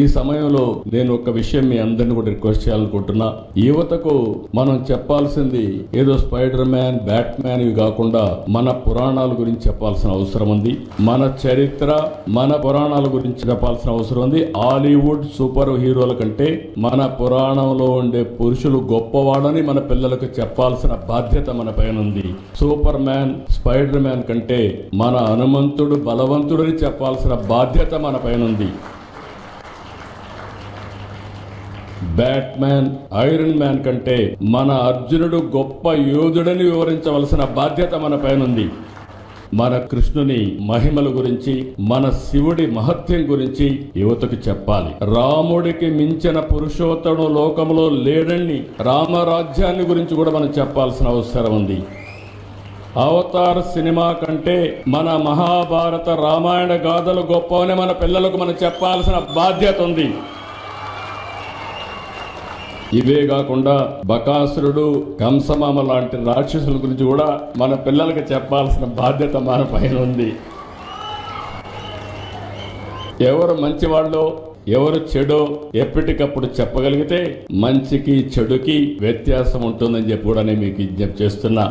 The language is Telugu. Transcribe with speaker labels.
Speaker 1: ఈ సమయంలో నేను ఒక విషయం మీ అందరిని కూడా రిక్వెస్ట్ చేయాలనుకుంటున్నా. యువతకు మనం చెప్పాల్సింది ఏదో స్పైడర్ మ్యాన్, బ్యాట్ మ్యాన్ ఇవి కాకుండా మన పురాణాల గురించి చెప్పాల్సిన అవసరం ఉంది. మన చరిత్ర, మన పురాణాల గురించి చెప్పాల్సిన అవసరం ఉంది. హాలీవుడ్ సూపర్ హీరోల కంటే మన పురాణంలో ఉండే పురుషులు గొప్పవాడని మన పిల్లలకు చెప్పాల్సిన బాధ్యత మన పైన ఉంది. సూపర్ మ్యాన్, స్పైడర్ మ్యాన్ కంటే మన హనుమంతుడు బలవంతుడని చెప్పాల్సిన బాధ్యత మన పైన ఉంది. బ్యాట్ మ్యాన్, ఐరన్ మ్యాన్ కంటే మన అర్జునుడు గొప్ప యోధుడని వివరించవలసిన బాధ్యత మన పైన ఉంది. మన కృష్ణుని మహిమల గురించి, మన శివుడి మహత్యం గురించి యువతకు చెప్పాలి. రాముడికి మించిన పురుషోత్తముడు లోకంలో లేడని రామరాజ్యాన్ని గురించి కూడా మనం చెప్పాల్సిన అవసరం ఉంది. అవతార్ సినిమా కంటే మన మహాభారత రామాయణ గాథలు గొప్పవని మన పిల్లలకు మనం చెప్పాల్సిన బాధ్యత ఉంది. ఇవే కాకుండా బకాసురుడు, కంసమామ లాంటి రాక్షసుల గురించి కూడా మన పిల్లలకి చెప్పాల్సిన బాధ్యత మన పైన ఉంది. ఎవరు మంచివాళ్ళో ఎవరు చెడో ఎప్పటికప్పుడు చెప్పగలిగితే మంచికి చెడుకి వ్యత్యాసం ఉంటుందని చెప్పి కూడా నేను మీకు విజ్ఞప్తి చేస్తున్నా.